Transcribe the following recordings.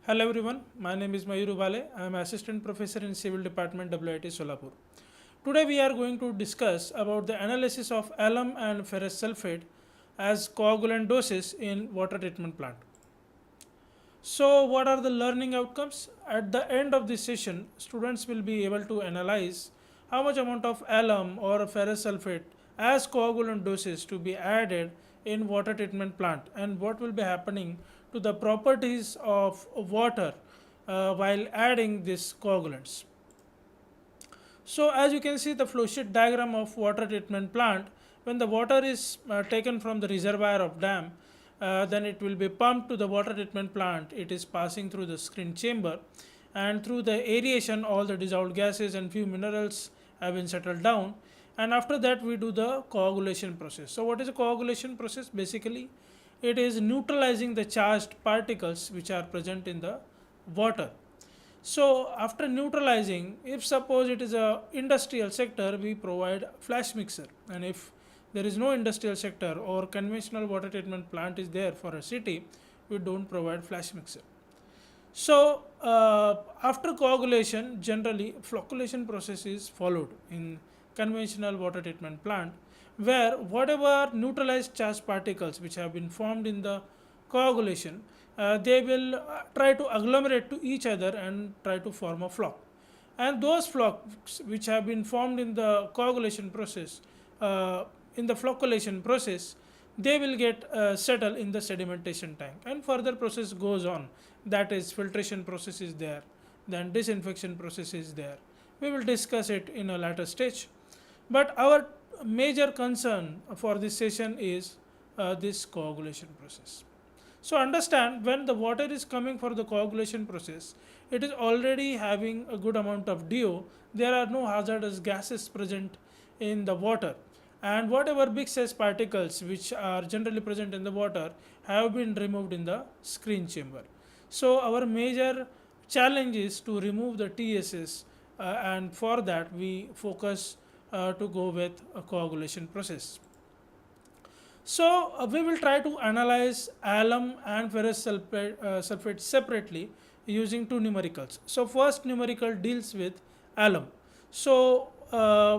Hello everyone, my name is Mayur Ubale. I am Assistant Professor in Civil Department WIT Solapur. Today we are going to discuss about the analysis of alum and ferrous sulphate as coagulant doses in water treatment plant. So what are the learning outcomes? At the end of this session, students will be able to analyze how much amount of alum or ferrous sulphate as coagulant doses to be added in water treatment plant and what will be happening to the properties of water while adding these coagulants. So as you can see the flow sheet diagram of water treatment plant, when the water is taken from the reservoir of dam, then it will be pumped to the water treatment plant. It is passing through the screen chamber, and through the aeration all the dissolved gases and few minerals have been settled down, and after that we do the coagulation process. So what is a coagulation process? Basically it is neutralizing the charged particles which are present in the water. So after neutralizing, if suppose it is a industrial sector, we provide flash mixer, and if there is no industrial sector or conventional water treatment plant is there for a city, we don't provide flash mixer. So after coagulation, generally flocculation process is followed in conventional water treatment plant, where whatever neutralized charged particles which have been formed in the coagulation, they will try to agglomerate to each other and try to form a flock. And those flocks which have been formed in the coagulation process, in the flocculation process, they will get settled in the sedimentation tank, and further process goes on. That is filtration process is there, then disinfection process is there. We will discuss it in a later stage. But our major concern for this session is this coagulation process. So understand, when the water is coming for the coagulation process, it is already having a good amount of DO. There are no hazardous gases present in the water, and whatever big size particles which are generally present in the water have been removed in the screen chamber. So our major challenge is to remove the TSS, and for that we focus to go with a coagulation process. So we will try to analyze alum and ferrous sulphate separately using two numericals. So first numerical deals with alum. So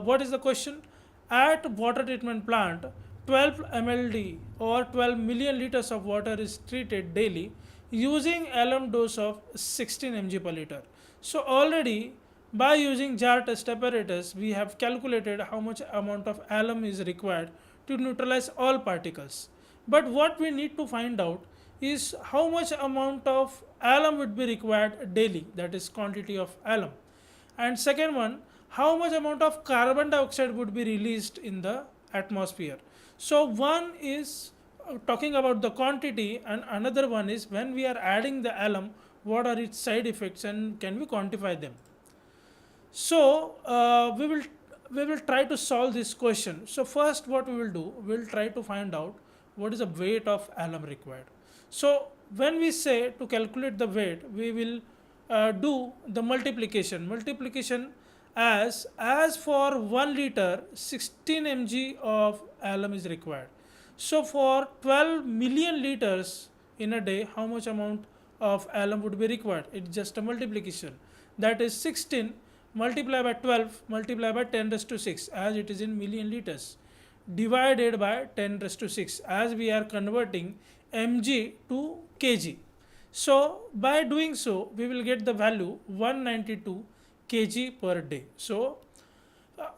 what is the question? At water treatment plant, 12 mld or 12 million liters of water is treated daily using alum dose of 16 mg per liter. So already by using jar test apparatus, we have calculated how much amount of alum is required to neutralize all particles. But what we need to find out is how much amount of alum would be required daily, that is quantity of alum. And second one, how much amount of carbon dioxide would be released in the atmosphere. So one is talking about the quantity, and another one is when we are adding the alum, what are its side effects and can we quantify them. So we will try to solve this question. So first what we will do, we will try to find out what is the weight of alum required. So when we say to calculate the weight, we will do the multiplication as for 1 liter 16 mg of alum is required. So for 12 million liters in a day, how much amount of alum would be required? It's just a multiplication, that is 16 multiply by 12 multiply by 10 raised to 6, as it is in million liters, divided by 10 raised to 6, as we are converting mg to kg. So by doing so, we will get the value 192 kg per day. So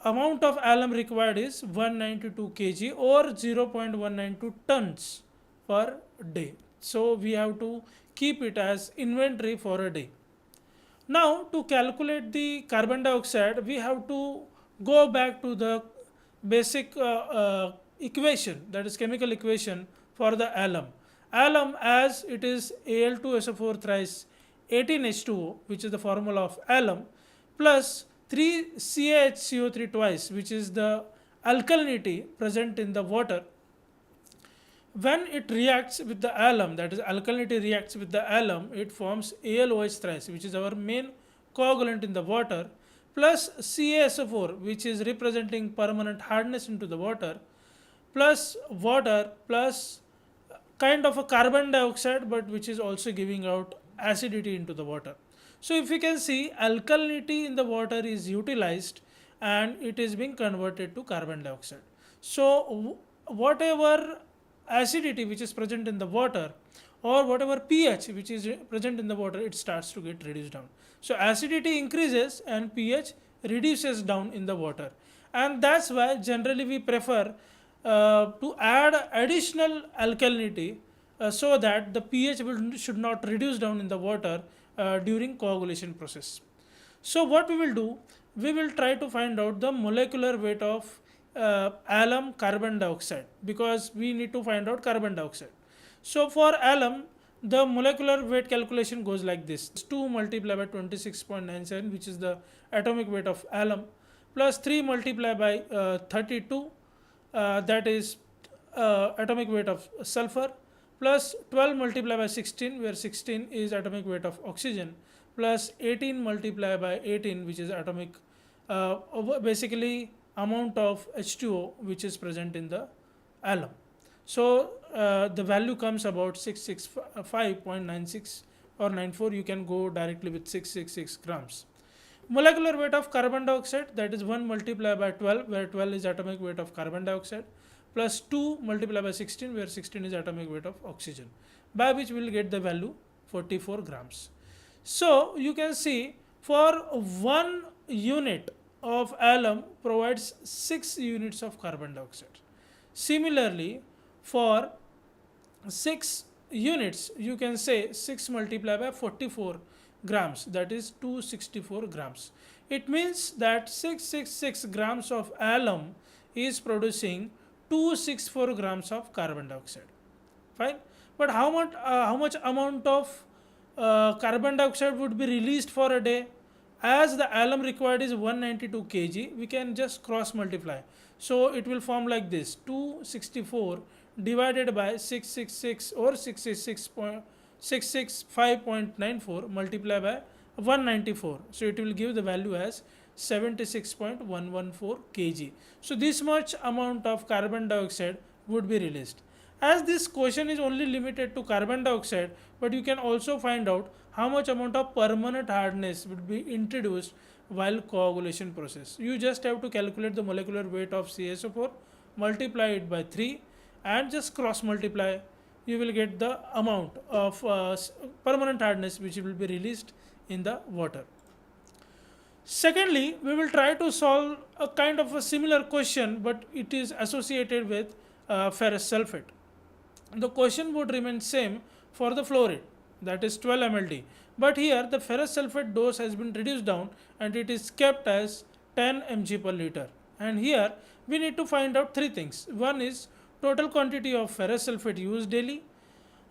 amount of alum required is 192 kg or 0.192 tons per day. So we have to keep it as inventory for a day. Now to calculate the carbon dioxide, we have to go back to the basic equation, that is chemical equation for the alum. Alum, as it is Al2SO4 thrice 18H2O, which is the formula of alum, plus 3CaHCO3 twice, which is the alkalinity present in the water. When it reacts with the alum, that is alkalinity reacts with the alum, it forms AlOH thrice, which is our main coagulant in the water, plus CaSO4, which is representing permanent hardness into the water, plus water, plus kind of a carbon dioxide, but which is also giving out acidity into the water. So if you can see, alkalinity in the water is utilized and it is being converted to carbon dioxide. So whatever acidity which is present in the water or whatever pH which is present in the water, it starts to get reduced down. So acidity increases and pH reduces down in the water, and that's why generally we prefer to add additional alkalinity so that the pH should not reduce down in the water during coagulation process. So what we will do, we will try to find out the molecular weight of alum carbon dioxide, because we need to find out carbon dioxide. So for alum, the molecular weight calculation goes like this: 2 multiplied by 26.97, which is the atomic weight of alum, plus 3 multiplied by 32, that is atomic weight of sulfur, plus 12 multiplied by 16, where 16 is atomic weight of oxygen, plus 18 multiplied by 18, which is atomic basically amount of H2O which is present in the alum. So the value comes about 665.96 or 94. You can go directly with 666 grams. Molecular weight of carbon dioxide, that is 1 multiplied by 12, where 12 is atomic weight of carbon dioxide, plus 2 multiplied by 16, where 16 is atomic weight of oxygen, by which we will get the value 44 grams. So you can see, for 1 unit of alum provides 6 units of carbon dioxide. Similarly, for 6 units, you can say 6 multiplied by 44 grams, that is 264 grams. It means that 666 grams of alum is producing 264 grams of carbon dioxide. Fine. But how much amount of carbon dioxide would be released for a day? As the alum required is 192 kg, we can just cross multiply. So it will form like this: 264 divided by 666 or 665.94 multiplied by 194. So it will give the value as 76.114 kg. So this much amount of carbon dioxide would be released. As this question is only limited to carbon dioxide, but you can also find out how much amount of permanent hardness would be introduced while coagulation process. You just have to calculate the molecular weight of CaSO4, multiply it by 3 and just cross multiply. You will get the amount of permanent hardness which will be released in the water. Secondly, we will try to solve a kind of a similar question, but it is associated with ferrous sulphate. The question would remain same for the flow rate, that is 12 mld, but here the ferrous sulphate dose has been reduced down and it is kept as 10 mg per liter. And here we need to find out 3 things. One is total quantity of ferrous sulphate used daily,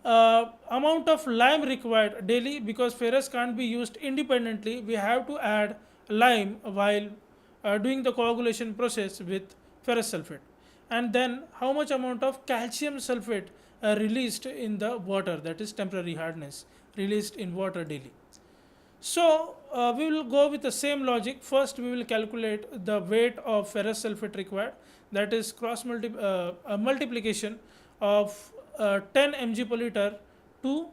amount of lime required daily, because ferrous can't be used independently, we have to add lime while doing the coagulation process with ferrous sulphate, and then how much amount of calcium sulphate released in the water, that is temporary hardness released in water daily. So we will go with the same logic. First we will calculate the weight of ferrous sulphate required, that is cross multiplication of 10 mg per liter to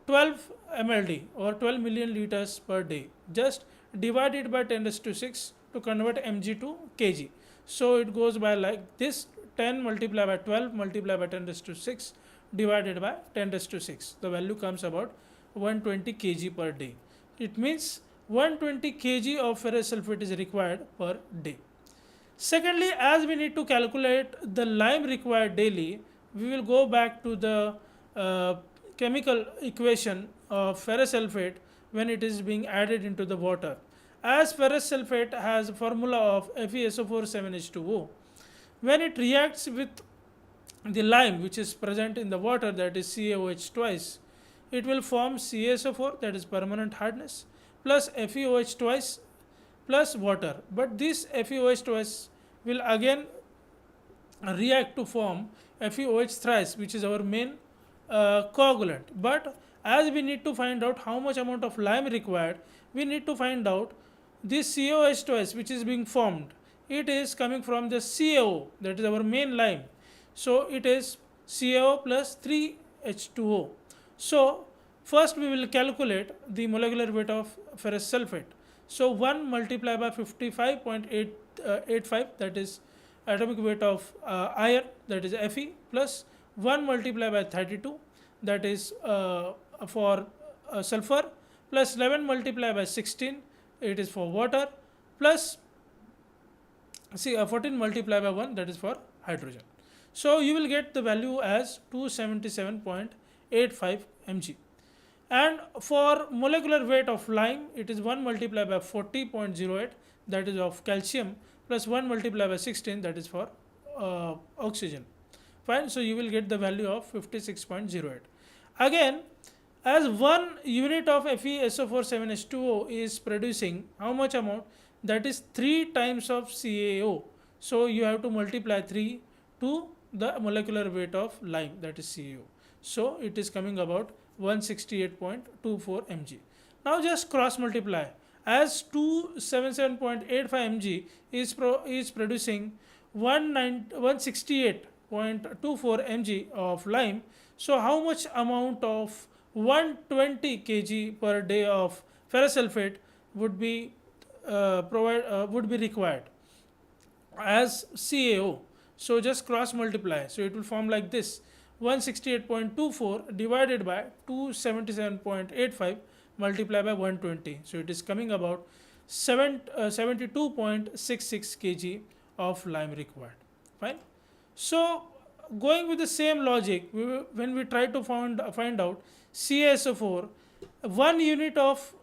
12 mld or 12 million liters per day. Just divide it by 10 raised to 6 to convert mg to kg. So it goes by like this: 10 multiplied by 12 multiplied by 10 raised to 6 divided by 10 raised to 6. The value comes about 120 kg per day. It means 120 kg of ferrous sulphate is required per day. Secondly, as we need to calculate the lime required daily, we will go back to the chemical equation of ferrous sulphate when it is being added into the water. As ferrous sulphate has a formula of FeSO4 7H2O, when it reacts with the lime which is present in the water, that is CaOH twice, it will form CaSO4, that is permanent hardness, plus FeOH twice plus water. But this FeOH twice will again react to form FeOH thrice, which is our main coagulant. But as we need to find out how much amount of lime required, we need to find out this CaOH twice which is being formed. It is coming from the CaO, that is our main lime. So it is CaO plus 3H2O. So First, we will calculate the molecular weight of ferrous sulfate. So 1 multiplied by 55.85, that is atomic weight of iron, that is Fe, plus 1 multiplied by 32, that is for sulfur, plus 11 multiplied by 16, it is for water, plus 14 multiplied by 1, that is for hydrogen. So you will get the value as 277.85 mg. And for molecular weight of lime, it is 1 multiplied by 40.08, that is of calcium, plus 1 multiplied by 16, that is for oxygen. Fine. So you will get the value of 56.08. Again, as 1 unit of FeSO4 is producing how much amount? That is 3 times of CaO. So you have to multiply 3 to the molecular weight of lime, that is CaO. So it is coming about 168.24 mg. Now just cross multiply. As 277.85 mg is producing 168.24 mg of lime. So how much amount of 120 kg per day of ferrous sulfate would be required as CaO? So just cross multiply. So it will form like this: 168.24 divided by 277.85 multiplied by 120. So it is coming about 72.66 kg of lime required. Fine. So going with the same logic, when we try to find out CaSO4, 1 unit of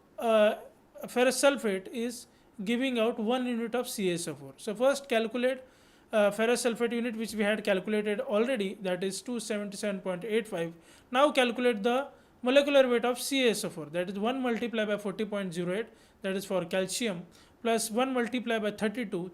ferrous sulfate is giving out 1 unit of CaSO4. So first calculate ferrous sulfate unit, which we had calculated already, that is 277.85. Now calculate the molecular weight of CaSO4, that is 1 multiplied by 40.08, that is for calcium, plus 1 multiplied by 32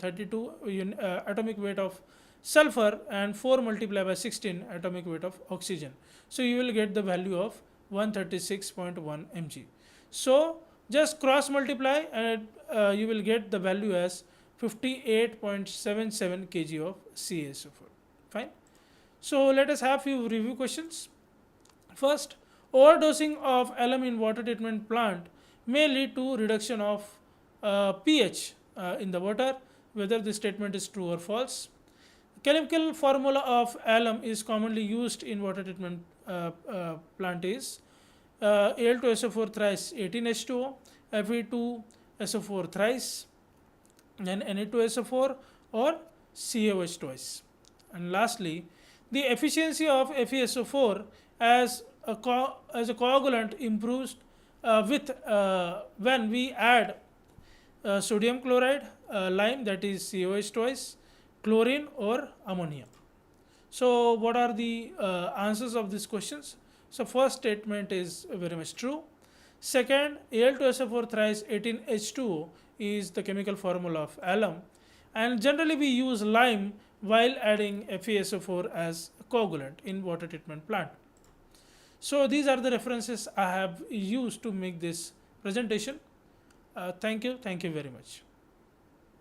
atomic weight of sulfur, and 4 multiplied by 16 atomic weight of oxygen. So you will get the value of 136.1 mg. So just cross multiply and you will get the value as 58.77 kg of CaSO4. Fine. So let us have few review questions. First, overdosing of alum in water treatment plant may lead to reduction of pH in the water. Whether this statement is true or false. Chemical formula of alum is commonly used in water treatment plant is Al2SO4 thrice 18H2O, Fe2SO4 thrice, then Na2SO4 or CaOH twice. And lastly, the efficiency of FeSO4 as a coagulant improves with when we add sodium chloride, lime, that is CaOH twice, chlorine or ammonia. So what are the answers of these questions? So first statement is very much true. Second, Al2SO4 thrice 18H2O is the chemical formula of alum, and generally we use lime while adding FeSO4 as a coagulant in water treatment plant. So these are the references I have used to make this presentation. Thank you very much.